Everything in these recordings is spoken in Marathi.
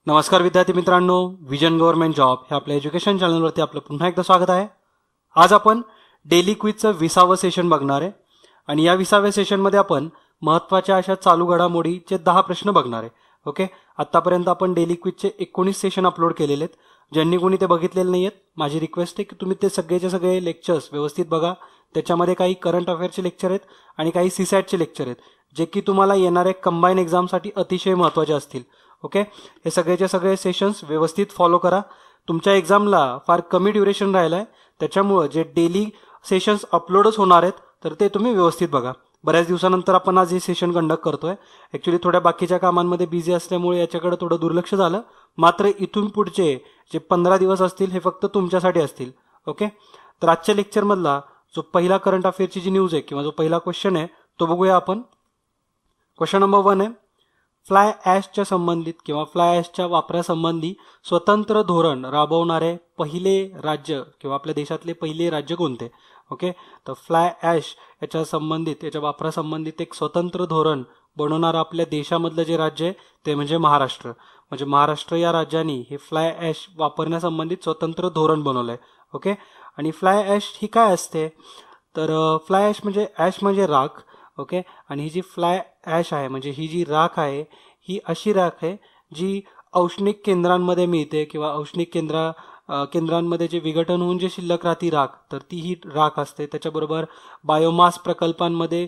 नमस्कार विद्यार्थी मित्रांनो, विजन गव्हर्नमेंट जॉब हे आपल्या एज्युकेशन चॅनलवरती आपलं पुन्हा एकदा स्वागत आहे. आज आपण डेली क्विजचं 20वे सेशन बघणार आहे आणि या 20व्या सेशनमध्ये आपण महत्त्वाच्या अशा चालू घडामोडीचे 10 प्रश्न बघणार आहे. ओके, आतापर्यंत आपण डेली क्विजचे 19 सेशन अपलोड केलेले आहेत. ज्यांनी कोणी ते बघितलेले नाही आहेत, माझी रिक्वेस्ट आहे की तुम्ही ते सगळेचे सगळे लेक्चर्स व्यवस्थित बघा. त्याच्यामध्ये काही करंट अफेअरचे लेक्चर आहेत आणि काही सीसॅटचे लेक्चर आहेत, जे की तुम्हाला येणाऱ्या कंबाईन एक्झामसाठी अतिशय महत्त्वाचे असतील. ओके, हे सगळेचे सगळे सेशन्स व्यवस्थित फॉलो करा. तुमच्या एक्झामला फार कमी ड्युरेशन राहिलं आहे, त्याच्यामुळं जे डेली सेशन्स अपलोडच होणार आहेत तर ते तुम्ही व्यवस्थित बघा. बऱ्याच दिवसानंतर आपण आज हे सेशन कंडक्ट करतोय. ॲक्च्युली थोड्या बाकीच्या कामांमध्ये बिझी असल्यामुळे याच्याकडे थोडं दुर्लक्ष झालं. मात्र इथून पुढचे जे 15 दिवस असतील हे फक्त तुमच्यासाठी असतील. ओके, तर आजच्या लेक्चरमधला जो पहिला करंट अफेअरची जी न्यूज आहे किंवा जो पहिला क्वेश्चन आहे तो बघूया आपण. क्वेश्चन नंबर 1 आहे, फ्लाय ॲशच्या संबंधित किंवा फ्लाय ॲशच्या वापरासंबंधी स्वतंत्र धोरण राबवणारे पहिले राज्य किंवा आपल्या देशातले पहिले राज्य कोणते? ओके, तर फ्लाय ॲश याच्या वापरासंबंधित एक स्वतंत्र धोरण बनवणारं आपल्या देशामधलं जे राज्य आहे ते म्हणजे महाराष्ट्र. म्हणजे महाराष्ट्र या राज्याने हे फ्लाय ॲश वापरण्यासंबंधित स्वतंत्र धोरण बनवलं आहे. ओके, आणि फ्लाय ॲश ही काय असते? तर फ्लाय ॲश म्हणजे राख. ओके, आणि ही जी फ्लाय ॲश आहे म्हणजे ही जी राख आहे ही अशी राख आहे जी औष्णिक केंद्रांमध्ये मिळते किंवा औष्णिक केंद्रांमध्ये जे विघटन होऊन जे शिल्लक राहती राख, तर ती ही राख असते. त्याच्याबरोबर बायोमास प्रकल्पांमध्ये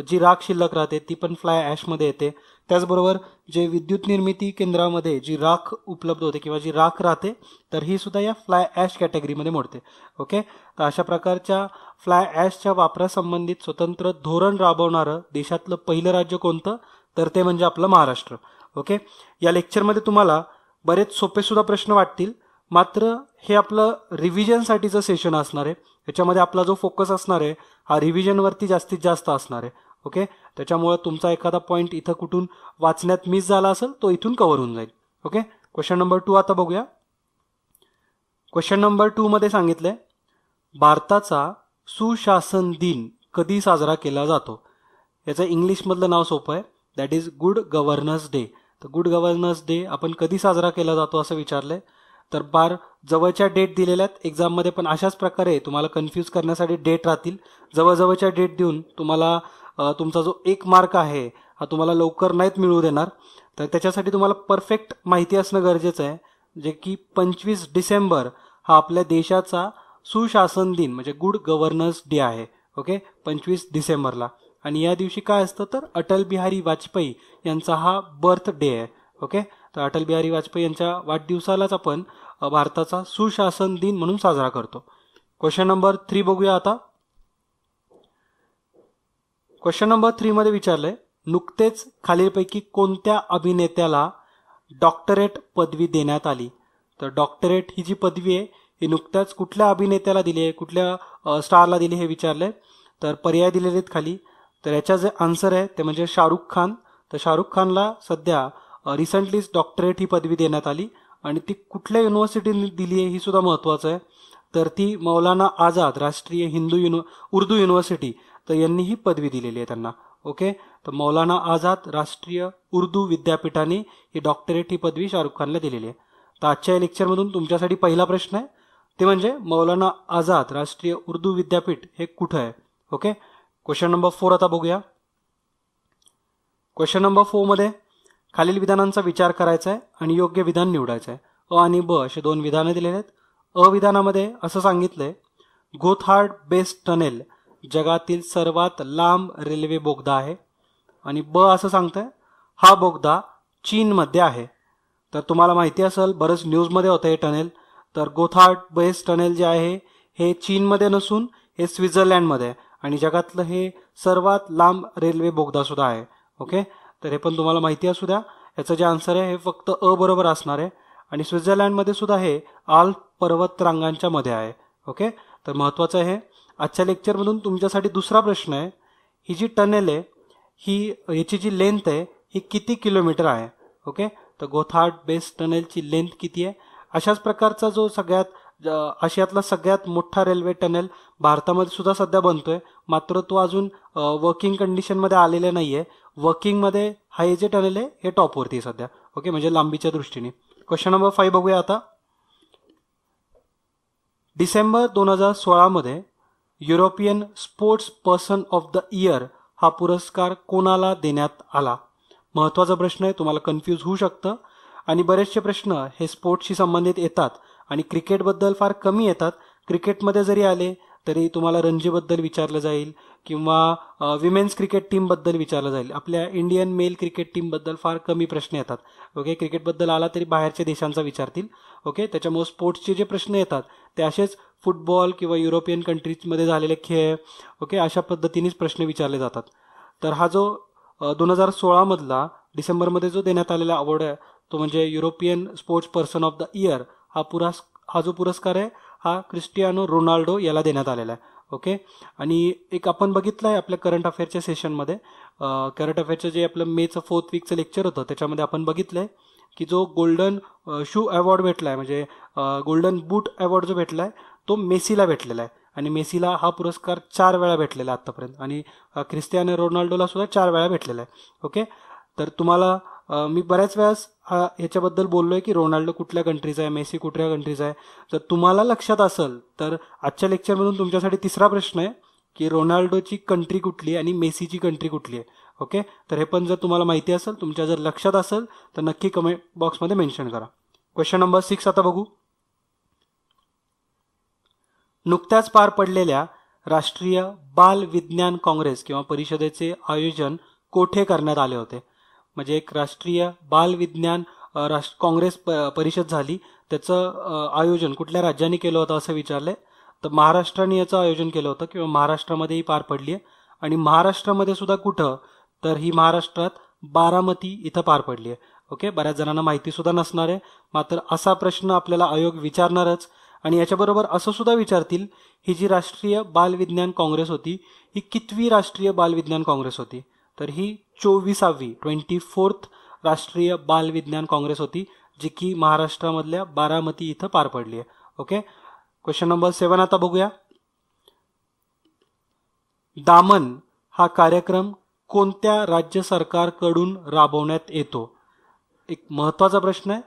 जी राख शिल्लक राहते ती पण फ्लाय ॲशमध्ये येते. त्याचबरोबर जे विद्युत निर्मिती केंद्रामध्ये जी राख उपलब्ध होते किंवा जी राख राहते तर ही सुद्धा या फ्लाय ॲश कॅटेगरीमध्ये मोडते. ओके, तर अशा प्रकारच्या फ्लाय ॲशच्या वापरासंबंधित स्वतंत्र धोरण राबवणारं देशातलं पहिलं राज्य कोणतं? तर ते म्हणजे आपलं महाराष्ट्र. ओके, या लेक्चरमध्ये तुम्हाला बरेच सोपे सुद्धा प्रश्न वाटतील. मात्र हे आपलं रिव्हिजनसाठीचं सेशन असणार आहे. याच्यामध्ये आपला जो फोकस असणार आहे हा रिव्हिजनवरती जास्तीत जास्त असणार आहे. ओके, त्याच्यामुळे तुमचा एखादा पॉईंट इथं कुठून वाचण्यात मिस झाला असेल तो इथून कव्हर होऊन जाईल. ओके, क्वेश्चन नंबर 2 आता बघूया. क्वेश्चन नंबर 2 मध्ये सांगितलंय, भारताचा सुशासन दिन कधी साजरा केला जातो? याचं इंग्लिशमधलं नाव सोपं आहे, that is good governance day. तर गुड गव्हर्नन्स डे आपण कधी साजरा केला जातो असं विचारलंय. तर बार जवळच्या डेट दिलेल्या आहेत एक्झाममध्ये, पण अशाच प्रकारे तुम्हाला कन्फ्यूज करण्यासाठी डेट राहतील. जवळजवळच्या डेट देऊन तुम्हाला तुमचा जो 1 मार्क आहे हा तुम्हाला लवकर नाहीत मिळू देणार. तर त्याच्यासाठी तुम्हाला परफेक्ट माहिती असणं गरजेचं आहे, जे की 25 डिसेंबर हा आपल्या देशाचा सुशासन दिन म्हणजे गुड गव्हर्नन्स डे आहे. ओके, 25 डिसेंबरला. आणि या दिवशी काय असतं तर अटल बिहारी वाजपेयी यांचा हा बर्थ डे आहे. ओके, तर अटल बिहारी वाजपेयी यांच्या वाढदिवसालाच आपण भारताचा सुशासन दिन म्हणून साजरा करतो. क्वेश्चन नंबर 3 बघूया आता. क्वेश्चन नंबर 3 मध्ये विचारलंय, नुकतेच खालीलपैकी कोणत्या अभिनेत्याला डॉक्टरेट पदवी देण्यात आली? तर डॉक्टरेट ही जी पदवी आहे ही नुकत्याच कुठल्या अभिनेत्याला दिली आहे, कुठल्या स्टारला दिली हे विचारलंय. तर पर्याय दिलेले आहेत खाली. तर याचा जे आन्सर आहे ते म्हणजे शाहरुख खान. तर शाहरुख खानला सध्या रिसेंटलीच डॉक्टरेट ही पदवी देण्यात आली आणि ती कुठल्या युनिव्हर्सिटीने दिली आहे ही सुद्धा महत्त्वाचं आहे. तर ती मौलाना आझाद राष्ट्रीय उर्दू युनिव्हर्सिटी, तर यांनी ही पदवी दिलेली आहे त्यांना. ओके, तर मौलाना आझाद राष्ट्रीय उर्दू विद्यापीठाने ही डॉक्टरेट ही पदवी शाहरुख खानला दिलेली आहे. तर आजच्या लेक्चरमधून तुमच्यासाठी पहिला प्रश्न आहे ते म्हणजे मौलाना आझाद राष्ट्रीय उर्दू विद्यापीठ हे कुठं आहे? ओके, क्वेश्चन नंबर 4 आता बघूया. क्वेश्चन नंबर 4 मध्ये खालील विधानांचा विचार करायचा आहे आणि योग्य विधान निवडायचं आहे. अ आणि ब असे 2 विधानं दिलेले आहेत. अ विधानामध्ये असं सांगितलंय, गोथार्ड बेस टनेल जगातील सर्वात लांब रेल्वे बोगदा आहे. आणि ब असं सांगतंय, हा बोगदा चीनमध्ये आहे. तर तुम्हाला माहिती असेल बरंच न्यूजमध्ये होतं हे टनेल. तर गोथार्ड बेस टनेल जे आहे हे चीनमध्ये नसून हे स्वित्झर्लंडमध्ये आहे आणि जगातलं हे सर्वात लांब रेल्वे बोगदा सुद्धा आहे. ओके, तर हे पण तुम्हाला माहिती असू द्या. याचं जे आन्सर आहे हे फक्त अ बरोबर असणार आहे. आणि स्वित्झर्लंडमध्ये सुद्धा हे आल्प पर्वतरांगांच्या मध्ये आहे. ओके, तर महत्त्वाचं आहे. आजच्या लेक्चरमधून तुमच्यासाठी दुसरा प्रश्न आहे, ही जी टनेल आहे याची जी लेंथ आहे ही किती किलोमीटर आहे? ओके, तर गोथार्ड बेस टनेलची लेंथ किती आहे? अशाच प्रकारचा जो आशियातला सगळ्यात मोठा रेल्वे टनेल भारतामध्ये सुद्धा सध्या बनतोय, मात्र तो अजून वर्किंग कंडिशनमध्ये आलेला नाहीये. वर्किंगमध्ये हा जे टनेल आहे हे टॉपवरती सध्या. ओके, म्हणजे लांबीच्या दृष्टीने. क्वेश्चन नंबर 5 बघूया आता. डिसेंबर 2016 मध्ये European sports person of the year हा पुरस्कार कोणाला देण्यात आला? महत्त्वाचा प्रश्न आहे, तुम्हाला कन्फ्यूज होऊ शकतं आणि बरेचसे प्रश्न हे स्पोर्ट्सशी संबंधित येतात आणि क्रिकेटबद्दल फार कमी येतात. क्रिकेटमध्ये जरी आले तरी तुम्हाला रणजीबद्दल विचारलं जाईल किंवा विमेन्स क्रिकेट टीमबद्दल विचारलं जाईल. आपल्या इंडियन मेल क्रिकेट टीमबद्दल फार कमी प्रश्न येतात. ओके, क्रिकेटबद्दल आला तरी बाहेरच्या देशांचा विचारतील. ओके, त्याच्यामुळे स्पोर्ट्सचे जे प्रश्न येतात ते असेच फुटबॉल किंवा युरोपियन कंट्रीजमध्ये झालेले खेळ, ओके, अशा पद्धतीनेच प्रश्न विचारले जातात. तर हा जो 2016 मधला डिसेंबरमध्ये जो देण्यात आलेला अवॉर्ड आहे तो म्हणजे European sports person of the year हा जो पुरस्कार आहे हा क्रिस्टियानो रोनाल्डो याला देण्यात आलेला आहे. ओके, आणि एक आपण बघितलं आहे आपल्या करंट अफेअरच्या सेशनमध्ये, करंट अफेअरचं जे आपलं मेचं 4th वीकचं लेक्चर होतं त्याच्यामध्ये आपण बघितलं आहे की जो गोल्डन शू अवॉर्ड भेटला आहे म्हणजे गोल्डन बूट अवॉर्ड जो भेटला आहे तो मेसीला भेटलेला आहे आणि मेसीला हा पुरस्कार 4 वेळा भेटलेला आहे आत्तापर्यंत आणि क्रिस्टियानो रोनाल्डोला सुद्धा 4 वेळा भेटलेला आहे. ओके, तर तुम्हाला मी बऱ्याच वेळास ह्याच्याबद्दल बोललोय की रोनाल्डो कुठल्या कंट्रीचा आहे, मेसी कुठल्या कंट्रीचा आहे. जर तुम्हाला लक्षात असेल तर आजच्या लेक्चरमधून तुमच्यासाठी 3रा प्रश्न आहे की रोनाल्डोची कंट्री कुठली आणि मेसीची कंट्री कुठली आहे. ओके, तर हे पण जर तुम्हाला माहिती असेल, तुमच्या जर लक्षात असेल तर नक्की कमेंट बॉक्समध्ये मेन्शन करा. क्वेश्चन नंबर 6 आता बघू. नुकत्याच पार पडलेल्या राष्ट्रीय बाल विज्ञान काँग्रेस किंवा परिषदेचे आयोजन कोठे करण्यात आले होते? म्हणजे एक राष्ट्रीय बाल विज्ञान काँग्रेस परिषद झाली, त्याचं आयोजन कुठल्या राज्यांनी केलं होतं असं विचारलंय. तर महाराष्ट्राने याचं आयोजन केलं होतं किंवा महाराष्ट्रामध्येही पार पडली आहे. आणि महाराष्ट्रामध्ये सुद्धा कुठं, तर ही महाराष्ट्रात बारामती इथं पार पडली आहे. ओके, बऱ्याच जणांना माहिती सुद्धा नसणार आहे, मात्र असा प्रश्न आपल्याला आयोग विचारणारच. आणि याच्याबरोबर असं सुद्धा विचारतील, ही जी राष्ट्रीय बाल विज्ञान काँग्रेस होती ही कितवी राष्ट्रीय बाल विज्ञान काँग्रेस होती? तर ही 24th राष्ट्रीय बाल विज्ञान काँग्रेस होती, जी की महाराष्ट्रामधल्या बारामती इथं पार पडली आहे. ओके, क्वेश्चन नंबर 7 आता बघूया. दामन हा कार्यक्रम कोणत्या राज्य सरकारकडून राबवण्यात येतो? एक महत्त्वाचा प्रश्न आहे.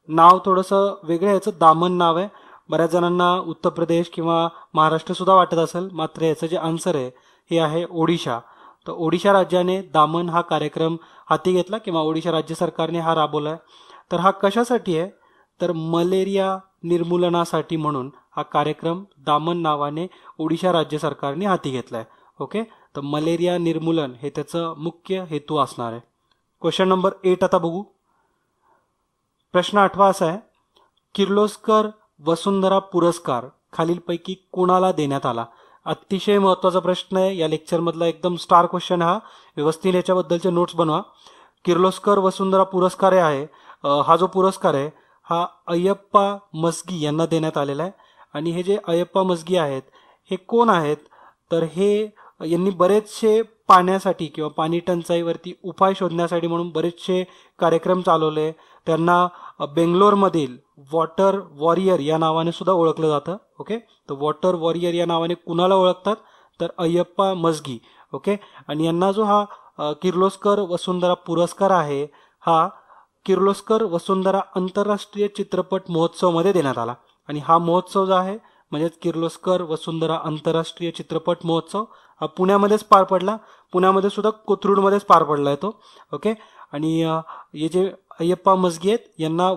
नाव थोडंसं वेगळं आहे याचं, दामन नाव आहे. बऱ्याच जणांना उत्तर प्रदेश किंवा महाराष्ट्र सुद्धा वाटत असेल, मात्र याचं जे आन्सर आहे हे आहे ओडिशा. तर ओडिशा राज्याने दामन हा कार्यक्रम हाती घेतला किंवा ओडिशा राज्य सरकारने हा राबवला आहे. तर हा कशासाठी आहे? तर मलेरिया निर्मूलनासाठी म्हणून हा कार्यक्रम दामन नावाने ओडिशा राज्य सरकारने हाती घेतला आहे. ओके, तर मलेरिया निर्मूलन हे त्याचं मुख्य हेतू असणार आहे. क्वेश्चन नंबर 8 आता बघू. प्रश्न 8 असा आहे, किर्लोस्कर वसुंधरा पुरस्कार खालीलपैकी कोणाला देण्यात आला? अतिशय महत्त्वाचा प्रश्न आहे, या लेक्चरमधला एकदम स्टार क्वेश्चन हा. व्यवस्थित याच्याबद्दलचे नोट्स बनवा. किर्लोस्कर वसुंधरा पुरस्कार आहे, हा जो पुरस्कार आहे हा अय्यप्पा मस्गी यांना देण्यात आलेला आहे. आणि हे जे अय्यप्पा मस्गी आहेत हे कोण आहेत? तर हे यांनी बरेचसे पाण्यासाठी किंवा पाणी टंचाईवरती उपाय शोधण्यासाठी म्हणून बरेचसे कार्यक्रम चालवले. त्यांना बेंगलोरमधील वॉटर वॉरियर या नावाने सुद्धा ओळखलं जातं. ओके, तर वॉटर वॉरियर या नावाने कुणाला ओळखतात? तर अय्यप्पा मस्गी. ओके, आणि यांना जो हा किर्लोस्कर वसुंधरा पुरस्कार आहे हा किर्लोस्कर वसुंधरा आंतरराष्ट्रीय चित्रपट महोत्सवमध्ये देण्यात आला. आणि हा महोत्सव जो आहे म्हणजेच किर्लोस्कर वसुंधरा आंतरराष्ट्रीय चित्रपट महोत्सव हा पुण्यामध्येच पार पडला. पुण्यामध्ये सुद्धा कोथरूडमध्येच पार पडला आहे तो. ओके, आणि हे जे अय्यप्पा मस्गी आहेत यांना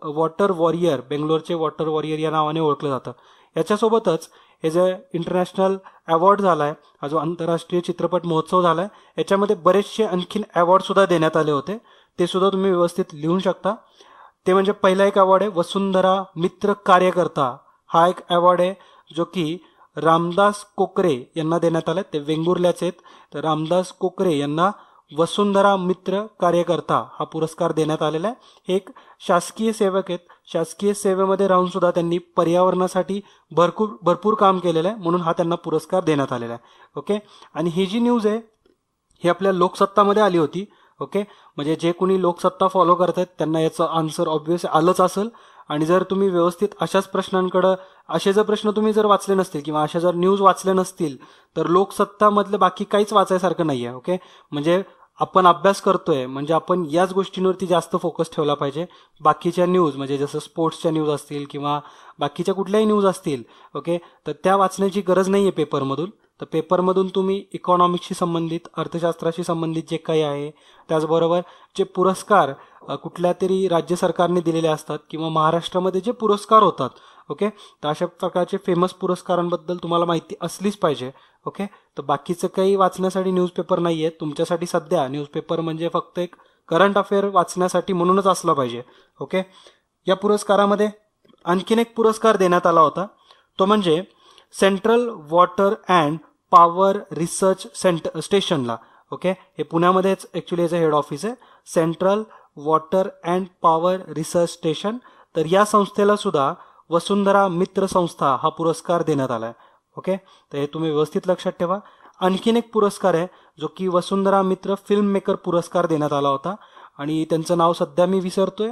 वॉटर वॉरियर, बेंगलोरचे वॉटर वॉरियर या नावाने ओळखलं जातं. याच्यासोबतच हे जे इंटरनॅशनल अवॉर्ड झाला आहे, हा जो आंतरराष्ट्रीय चित्रपट महोत्सव झाला आहे, याच्यामध्ये बरेचसे आणखीन अवॉर्डसुद्धा देण्यात आले होते. ते सुद्धा तुम्ही व्यवस्थित लिहून शकता. ते म्हणजे पहिला एक अवॉर्ड आहे वसुंधरा मित्र कार्यकर्ता, हा एक अवॉर्ड आहे जो की रामदास कोकरे यांना देण्यात आला. ते वेंगुर्ल्याचे आहेत. तर रामदास कोकरे यांना वसुंधरा मित्र कार्यकर्ता हा पुरस्कार देण्यात आलेला आहे. हे एक शासकीय सेवक आहेत. शासकीय सेवेमध्ये राहून सुद्धा त्यांनी पर्यावरणासाठी भरपूर काम केलेलं आहे, म्हणून हा त्यांना पुरस्कार देण्यात आलेला आहे. ओके, आणि ही जी न्यूज आहे ही आपल्या लोकसत्तामध्ये आली होती. ओके, म्हणजे जे कोणी लोकसत्ता फॉलो करतात त्यांना याचं आन्सर ऑब्व्हियस आलंच असेल. आणि जर तुम्ही व्यवस्थित अशाच प्रश्नांकडं, असे जर प्रश्न तुम्ही जर वाचले नसतील किंवा अशा जर न्यूज वाचल्या नसतील तर लोकसत्तामधलं बाकी काहीच वाचायसारखं नाही आहे. ओके, म्हणजे आपण अभ्यास करतोय म्हणजे आपण याच गोष्टींवरती जास्त फोकस ठेवला पाहिजे. बाकीच्या न्यूज म्हणजे जसं स्पोर्ट्सच्या न्यूज असतील किंवा बाकीच्या कुठल्याही न्यूज असतील, ओके, तर त्या वाचण्याची गरज नाही आहे पेपरमधून. तर पेपरमधून तुम्ही इकॉनॉमिक्सशी संबंधित, अर्थशास्त्राशी संबंधित जे काही आहे, त्याचबरोबर जे पुरस्कार कुठल्या तरी राज्य सरकारने दिलेले असतात किंवा महाराष्ट्रामध्ये जे पुरस्कार होतात, ओके, तर अशा प्रकारचे फेमस पुरस्कारांबद्दल तुम्हाला माहिती असलीच पाहिजे. ओके, तर बाकीचं काही वाचण्यासाठी न्यूजपेपर नाही आहे तुमच्यासाठी. सध्या न्यूजपेपर म्हणजे फक्त एक करंट अफेअर वाचण्यासाठी म्हणूनच असला पाहिजे. ओके, या पुरस्कारामध्ये आणखीन एक पुरस्कार देण्यात आला होता, तो म्हणजे central water and power research स्टेशनला. ओके, हे पुण्यामध्येच ॲक्च्युली याचं हेड ऑफिस आहे, central water and power research station. तर या संस्थेला सुद्धा वसुंधरा मित्र संस्था हा पुरस्कार देण्यात आला आहे. ओके, तर हे तुम्ही व्यवस्थित लक्षात ठेवा. आणखीन एक पुरस्कार आहे जो की वसुंधरा मित्र फिल्म मेकर पुरस्कार देण्यात आला होता आणि त्यांचं नाव सध्या मी विसरतोय,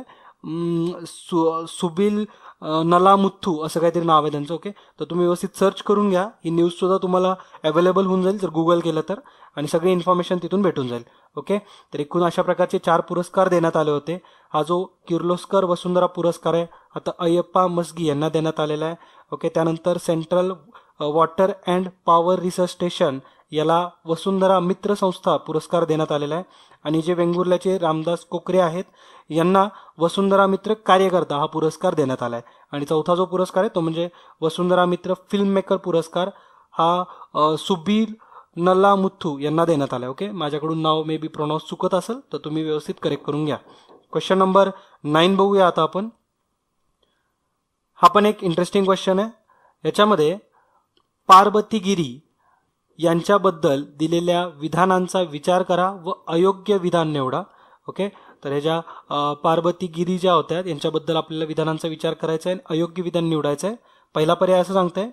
सुबिल नलामुथ्थू असं काहीतरी नाव आहे त्यांचं. ओके, तर तुम्ही व्यवस्थित सर्च करून घ्या. ही न्यूज सुद्धा तुम्हाला अवेलेबल होऊन जाईल जर गुगल केलं तर, आणि सगळी इन्फॉर्मेशन तिथून भेटून जाईल. ओके, तर एकूण अशा प्रकारचे 4 पुरस्कार देण्यात आले होते. हा जो किर्लोस्कर वसुंधरा पुरस्कार आहे आता अय्यप्पा मस्गी यांना देण्यात आलेला आहे. ओके, त्यानंतर central water and power research station याला वसुंधरा मित्र संस्था पुरस्कार देण्यात आलेला आहे. आणि जे वेंगुर्ल्याचे रामदास कोकरे आहेत यांना वसुंधरा मित्र कार्यकर्ता हा पुरस्कार देण्यात आला आहे. आणि चौथा जो पुरस्कार आहे तो म्हणजे वसुंधरा मित्र फिल्म मेकर पुरस्कार हा सुबीर नलामुथ्थू यांना देण्यात आला आहे. ओके, माझ्याकडून नाव मे बी प्रोनाऊन्स चुकत असेल तर तुम्ही व्यवस्थित करेक्ट करून घ्या. क्वेश्चन नंबर 9 बघूया आता आपण. हा पण एक इंटरेस्टिंग क्वेश्चन आहे. याच्यामध्ये पार्वती गिरी यांच्याबद्दल दिलेल्या विधानांचा विचार करा व अयोग्य विधान निवडा. ओके, तर ह्या ज्या पार्वती गिरी ज्या होत्या यांच्याबद्दल आपल्याला विधानांचा विचार करायचा आहे, अयोग्य विधान निवडायचं आहे. पहिला पर्याय असं सांगतंय,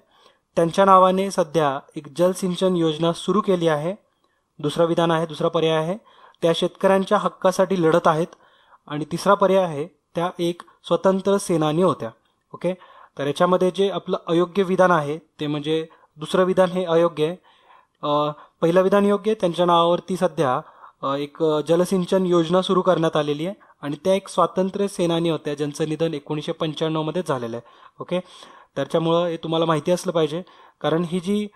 त्यांच्या नावाने सध्या एक जलसिंचन योजना सुरू केली आहे. दुसरा विधान आहे, दुसरा पर्याय आहे, त्या शेतकऱ्यांच्या हक्कासाठी लढत आहेत. आणि तिसरा पर्याय आहे, त्या एक स्वतंत्र सेनानी होत्या. ओके, तर याच्यामध्ये जे आपलं अयोग्य विधान आहे ते म्हणजे दुसरं विधान हे अयोग्य आहे. पहिलं विधान योग्य आहे, त्यांच्या नावावरती सध्या एक जलसिंचन योजना सुरू करण्यात आलेली आहे आणि त्या एक स्वातंत्र्य सेनानी होत्या ज्यांचं निधन 1995 मध्ये झालेलं आहे. ओके, त्याच्यामुळं हे तुम्हाला माहिती असलं पाहिजे, कारण ही जी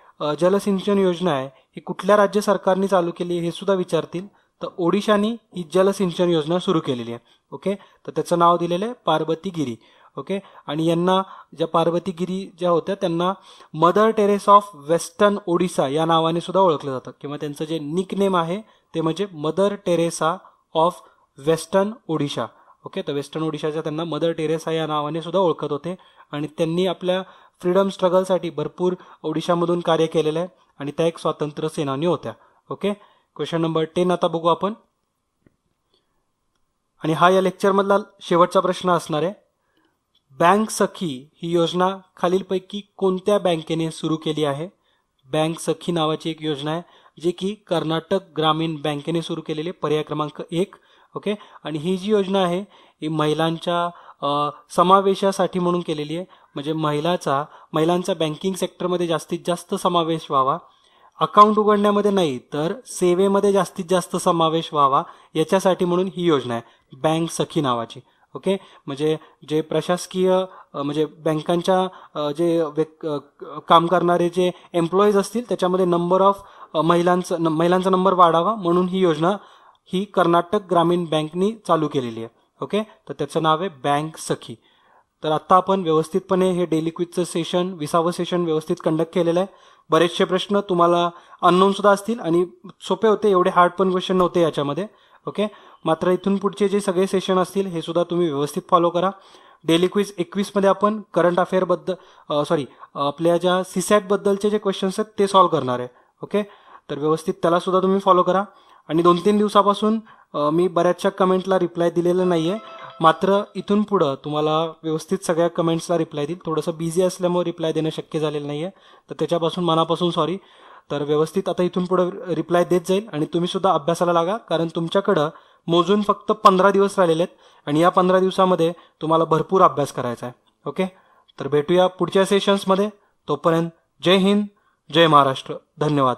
जलसिंचन योजना आहे ही कुठल्या राज्य सरकारने चालू केली हे सुद्धा विचारतील. तर ओडिशाने ही जलसिंचन योजना सुरू केलेली आहे. ओके, तर त्याचं नाव दिलेलं आहे पार्वती गिरी. ओके, आणि यांना ज्या पार्वती गिरी ज्या होत्या त्यांना mother Teresa of western Odisha या नावाने सुद्धा ओळखलं जातं, किंवा त्यांचं जे निक नेम आहे ते म्हणजे mother Teresa of western Odisha. Okay, तर वेस्टर्न ओडिशाच्या त्यांना मदर टेरेसा या नावाने सुद्धा ओळखत होते आणि त्यांनी आपल्या फ्रीडम स्ट्रगलसाठी भरपूर ओडिशामधून कार्य केलेलं आहे आणि त्या एक स्वातंत्र्य सेनानी होत्या. ओके, क्वेश्चन नंबर 10 आता बघू आपण. आणि हा या लेक्चरमधला शेवटचा प्रश्न असणार आहे. बँक सखी ही योजना खालीलपैकी कोणत्या बँकेने सुरू केली आहे? बँक सखी नावाची एक योजना आहे जी की कर्नाटक ग्रामीण बँकेने सुरू केलेली आहे, पर्याय क्रमांक 1. ओके, आणि ही जी योजना आहे ही महिलांच्या समावेशासाठी म्हणून केलेली आहे, म्हणजे महिलांचा बँकिंग सेक्टरमध्ये जास्तीत जास्त समावेश व्हावा, अकाउंट उघडण्यामध्ये नाही तर सेवेमध्ये जास्तीत जास्त समावेश व्हावा याच्यासाठी म्हणून ही योजना आहे बँक सखी नावाची. ओके, म्हणजे जे प्रशासकीय म्हणजे बँकांच्या जे काम करणारे जे एम्प्लॉईज असतील त्याच्यामध्ये नंबर ऑफ महिलांचा नंबर वाढावा म्हणून ही योजना ही कर्नाटक ग्रामीण बँकनी चालू केलेली आहे. ओके, तर त्याचं नाव आहे बँक सखी. तर आता आपण व्यवस्थितपणे हे डेली क्विजचं सेशन 20वे सेशन व्यवस्थित कंडक्ट केलेलं आहे. बरेचसे प्रश्न तुम्हाला अननोन सुद्धा असतील आणि सोपे होते, एवढे हार्ड पण क्वेश्चन नव्हते याच्यामध्ये. ओके, मात्र इथून पुढचे जे सगळे सेशन असतील हे सुद्धा तुम्ही व्यवस्थित फॉलो करा. डेली क्विज 21 मध्ये आपण करंट अफेअर बद्दल आपल्या ज्या सीसॅट बद्दलचे जे क्वेश्चन्स आहेत ते सॉल्व्ह करणार आहे. ओके, तर व्यवस्थित त्याला सुद्धा तुम्ही फॉलो करा. आणि 2-3 दिवसापासून मी बऱ्याचशा कमेंटला रिप्लाय दिलेलं नाहीये, मात्र इथून पुढं तुम्हाला व्यवस्थित सगळ्या कमेंट्सला रिप्लाय देईल. थोडंसं बिझी असल्यामुळे रिप्लाय देणं शक्य झालेलं नाहीये, तर त्याच्यापासून मनापासून सॉरी. तर व्यवस्थित आता इथून पुढे रिप्लाय देत जाईल आणि तुम्ही सुद्धा अभ्यासाला लागा, कारण तुमच्याकडं मोजून फक्त 15 दिवस राहिलेले आहेत आणि या 15 दिवसामध्ये तुम्हाला भरपूर अभ्यास करायचा आहे. ओके, तर भेटूया पुढच्या सेशन्समध्ये. तोपर्यंत जय हिंद, जय महाराष्ट्र. धन्यवाद.